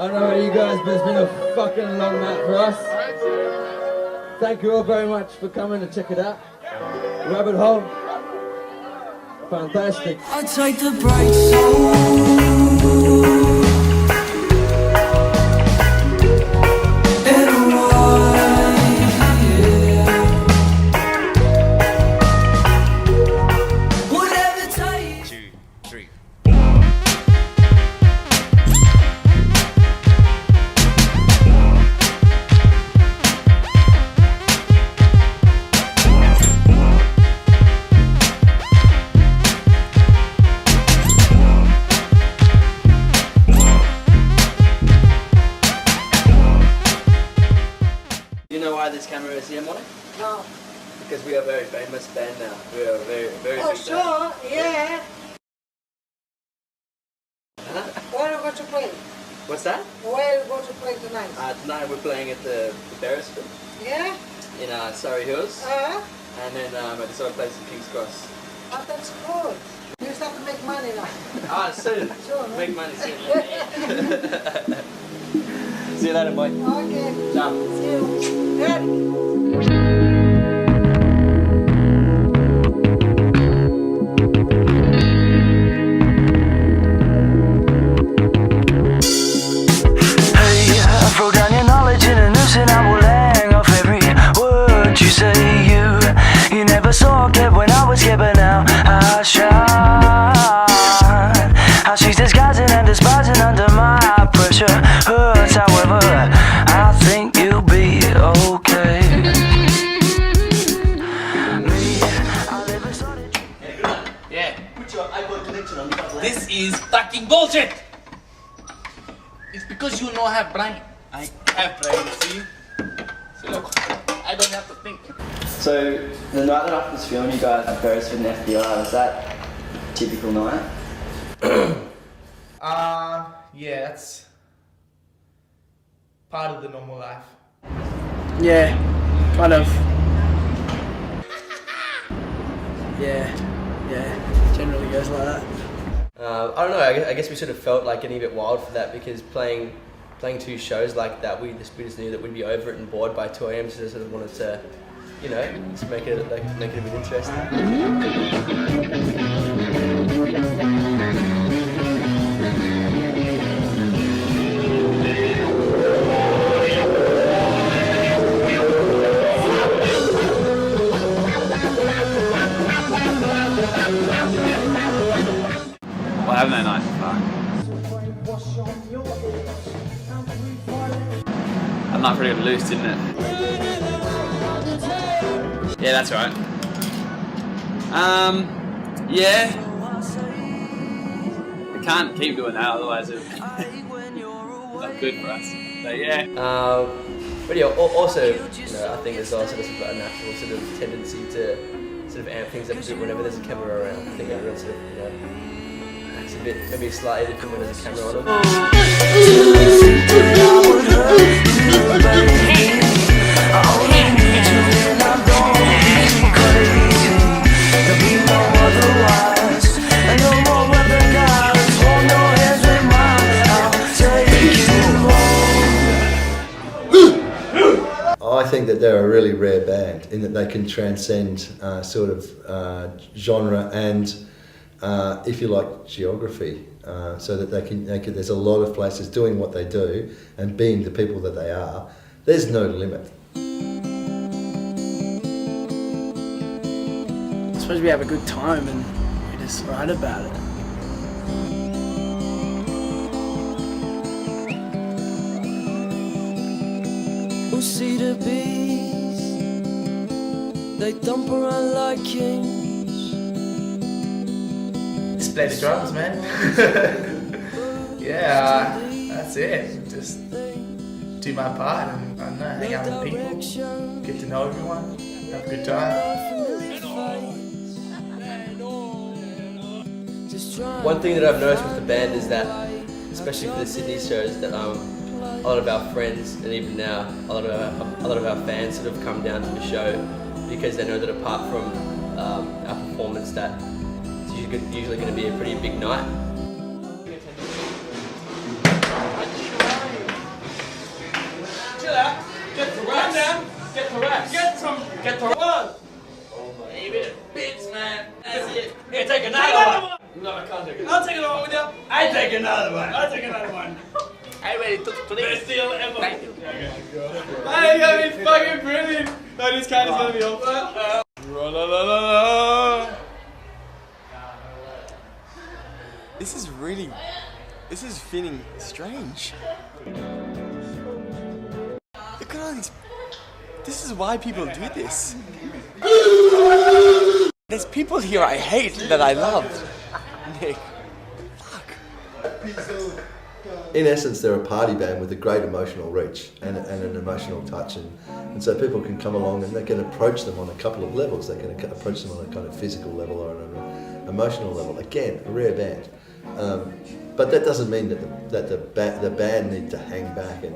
I don't know about you guys, but it's been a fucking long night for us. Thank you all very much for coming to check it out. Rabbit Hole. Fantastic. I'll take the bright side. You know why this camera is here, Molly? No. Because we are a very famous band now. We are a very, very Oh, big sure, yeah. band. Huh? Where are you going to play? What's that? Where are you going to play tonight? Tonight we're playing at the Beresford Yeah? in Surrey Hills, Uh-huh. and then at this other place in King's Cross. Oh, that's good. You start to make money now. Soon. Sure, Make money soon. See you later, boy. Okay. Ciao. See you. Good. Throw down your knowledge in a noose and I will hang off every word you say. You never saw it when I was scared, but now I shine. How she's disguising and despising under my pressure hurts. However, I think you'll be okay. Me, I live in solitude. Yeah, Put your iPod connection on. this is fucking bullshit! It's because you don't have brain. I have brain, see? So look, I don't have to think. So, the night that I was filming you guys at Beresford and FBI, was that a typical night? Yeah, that's part of the normal life. Yeah, kind of. Yeah, generally goes like that. I don't know. I guess we sort of felt like getting a bit wild for that because playing two shows like that, we just knew that we'd be over it and bored by 2 a.m. So sort of wanted to, you know, just make it a bit interesting. What happened that night? That night pretty got loose, didn't it? Yeah, that's right. Yeah. We can't keep doing that, otherwise it's not good for us. So yeah. But yeah, also, you know, I think there's also sort of a natural sort of tendency to sort of amp things up a bit whenever there's a camera around. I think everyone sort of, you know, acts a bit, maybe slightly different when there's a camera on them. I think that they're a really rare band in that they can transcend sort of genre and, if you like, geography, so that they can. There's a lot of places doing what they do and being the people that they are. There's no limit. I suppose we have a good time and we just write about it. We'll see the bees, they thump around like kings. Just play the drums, man. Yeah, that's it. Just do my part and I don't know, hang out with people, get to know everyone, have a good time. One thing that I've noticed with the band is that, especially for the Sydney shows, that a lot of our friends and even now a lot of our fans sort of come down to the show because they know that apart from our performance, that it's usually going to be a pretty big night. I'll take another one. I ready to play. Best deal ever. Thank you. Hey, it's fucking brilliant. No, this card is gonna be over. This is feeling strange. Look at all these. This is why people do this. There's people here I hate that I love. Nick. Fuck. In essence, they're a party band with a great emotional reach and an emotional touch, and so people can come along and they can approach them on a couple of levels. They can approach them on a kind of physical level or on an emotional level. Again, a rare band, but that doesn't mean that the band need to hang back and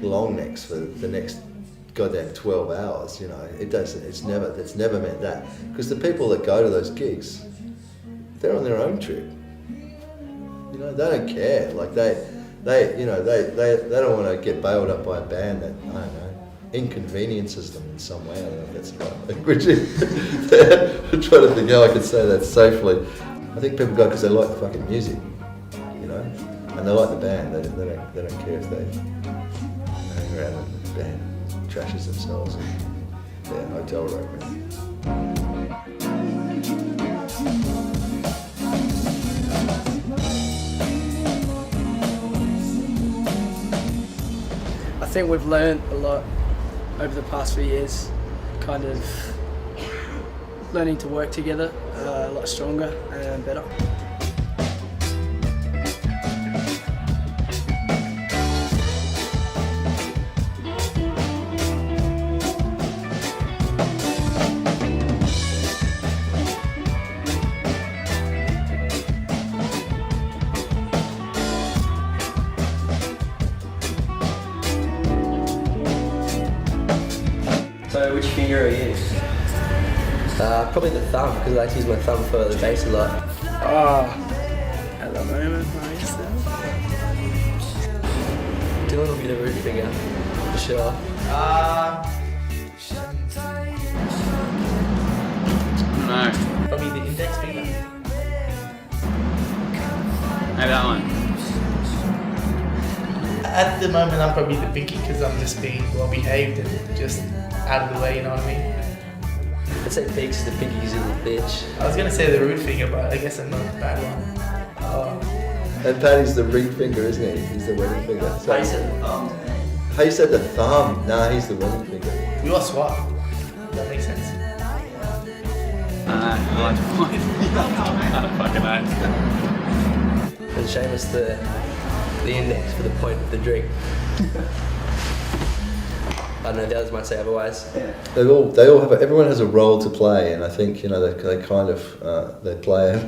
long necks for the next goddamn 12 hours. You know, it doesn't. It's never meant that, because the people that go to those gigs, they're on their own trip. You know, they don't care. Like they don't want to get bailed up by a band that, I don't know, inconveniences them in some way. I don't know if that's the right language. I'm trying to think how I can say that safely. I think people go because they like the fucking music, you know, and they like the band. They don't care if they hang around and the band trashes themselves in their hotel room. I think we've learned a lot over the past few years, kind of learning to work together a lot stronger and better. So which finger are you? Probably the thumb, because I like to use my thumb for the bass a lot. At the moment, I guess Dylan will be the root finger, for sure. No. Probably the index finger. Hey, that one. At the moment, I'm probably the pinky because I'm just being well behaved and just out of the way, you know what I mean? I'd say Peaks is the pinky's a little bitch. I was gonna say the root finger, but I guess I'm not the bad one. And Paddy's the ring finger, isn't he? He's the wedding finger. So, I said the thumb. Hey, you said the thumb. Nah, he's the wedding finger. We all swap. That makes sense. I like the point. I don't fucking know. And Seamus the index for the point of the drink. I don't know, the others might say otherwise. They all have. Everyone has a role to play, and I think they kind of they play it,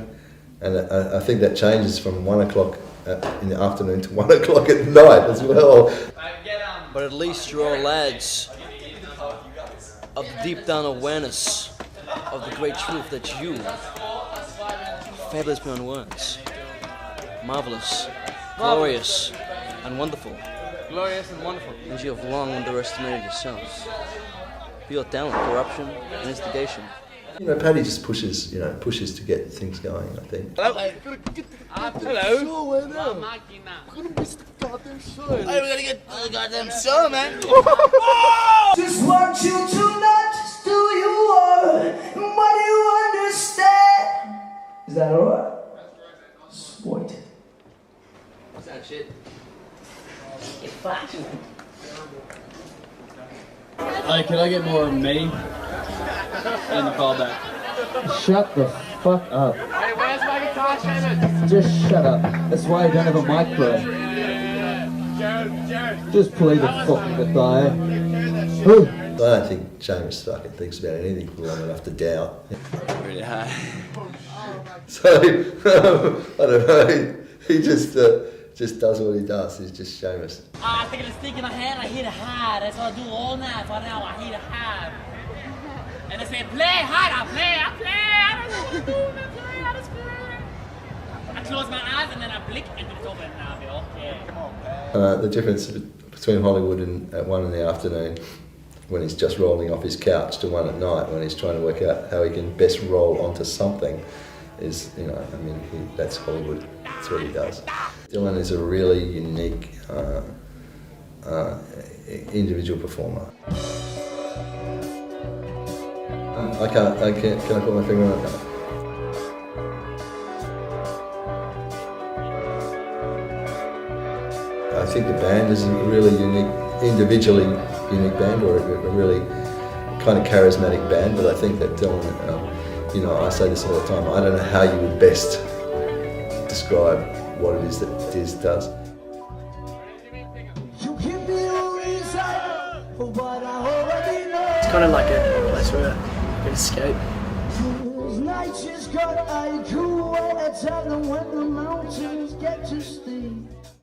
and I think that changes from 1 o'clock in the afternoon to 1 o'clock at night as well. But at least you're all lads of the deep down awareness of the great truth that you, fabulous beyond words, marvelous, glorious, and wonderful. Glorious and wonderful. And you have long underestimated yourselves. For your talent, corruption, and instigation. You know, Paddy just pushes to get things going, I think. Hello. Hey, we're gonna get the goddamn show, man. Just want you to not just do you want, what do you understand? Is that alright? Sport. What's that shit? Hey, can I get more of me? And the callback. Shut the fuck up. Hey, where's my guitar, Seamus? Just shut up. That's why I don't have a mic, bro. Just play the fucking guitar. Who? I don't think Seamus fucking thinks about anything for long enough to doubt. Really high. So I don't know. He just does what he does. He's just Seamus. I take a stick in my hand, I hit it hard. That's what I do all night. For now, I hit it hard. And they say, play hard, I play. I don't know what to do, I just play. I close my eyes and then I blink and it's over and I'll be okay. The difference between Hollywood and at 1 in the afternoon, when he's just rolling off his couch, to 1 at night when he's trying to work out how he can best roll onto something, is, you know, I mean, that's Hollywood. That's what he does. Dylan is a really unique individual performer. Can I put my finger on it? I think the band is a really unique, individually unique band, or a really kind of charismatic band, but I think that Dylan, you know, I say this all the time, I don't know how you would best describe what it is that Diz does. It's kind of like a place where I can escape.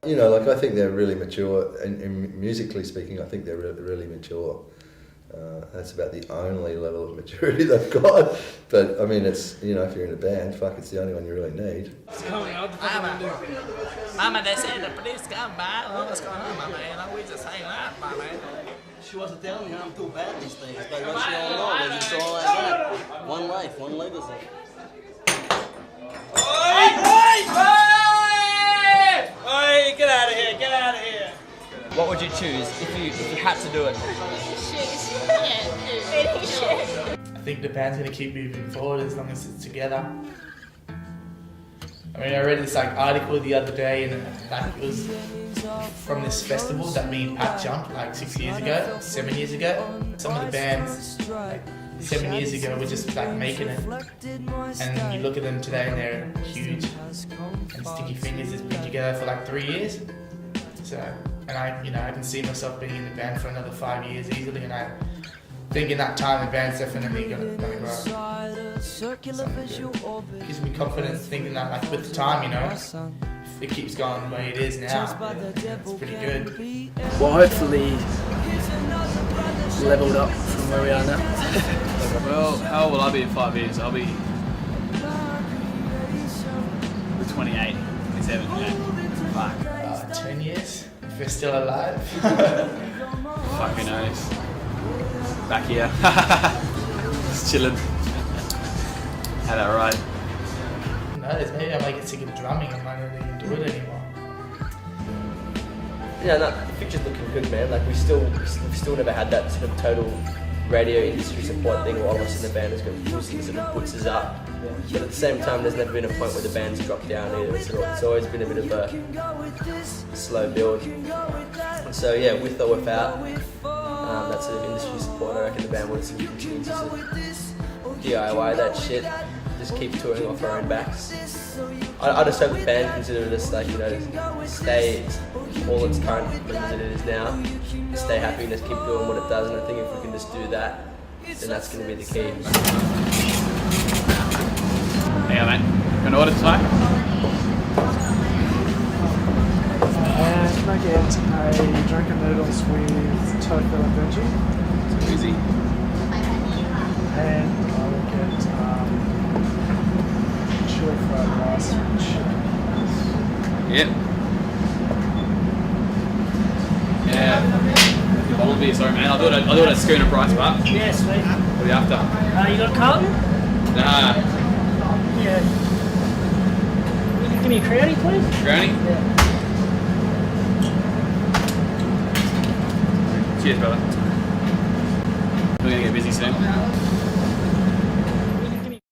You know, like I think they're really mature, and musically speaking, I think they're really mature. That's about the only level of maturity they've got. But I mean, it's, you know, if you're in a band, fuck, it's the only one you really need. Mama, they said the police come by. What's going on, my man? We just hang out, my man. She wasn't telling me I'm too bad these things, but what she don't know is it's all like that. One life, one legacy. Oi, get out of here, get out of here. What would you choose if you had to do it? I think the band's gonna keep moving forward as long as it's together. I mean, I read this like article the other day, and like it was from this festival that me and Pat jumped like 7 years ago. Some of the bands like 7 years ago were just like making it, and you look at them today and they're huge. And Sticky Fingers has been together for like 3 years. So, and I can see myself being in the band for another 5 years easily, and I think in that time the band's definitely gonna grow. Gives me confidence thinking that like with the time, you know, if it keeps going the way it is now, it's pretty good. Well, hopefully leveled up from where we are now. Well, how old will I be in 5 years? I'll be 28, 27, yeah. Fuck. 10 years, if we're still alive. Fucking knows. Back here. Just chilling. Had that right. No, maybe I might get sick of drumming and might not even do it anymore. Yeah, no, the future's looking good, man. Like we've still never had that sort of total radio industry support thing where all of us in the band is going to push and sort of puts us up. But at the same time, there's never been a point where the band's dropped down either. It's always been a bit of a slow build. And so yeah, with or without that sort of industry support, I reckon the band wants to continue to sort of DIY that shit. Just keep touring off our own backs. I just hope the band consider this like, you know, stay all its current members that it is now, stay happy and just keep doing what it does, and I think if we can just do that, then that's going to be the key. Yeah, mate. An order tonight? Can I get a drunken noodles with tofu and veggie? So easy. And I will get chili fried rice with chicken. Yep. Yeah. Bottle beer, sorry man. I'll do it at Schooner Price Bar. Yeah, sweet. What are you after? You got a Carlton? Nah. Yeah. Give me a crownie, please. Crownie? Yeah. Cheers, brother. We're gonna get busy soon.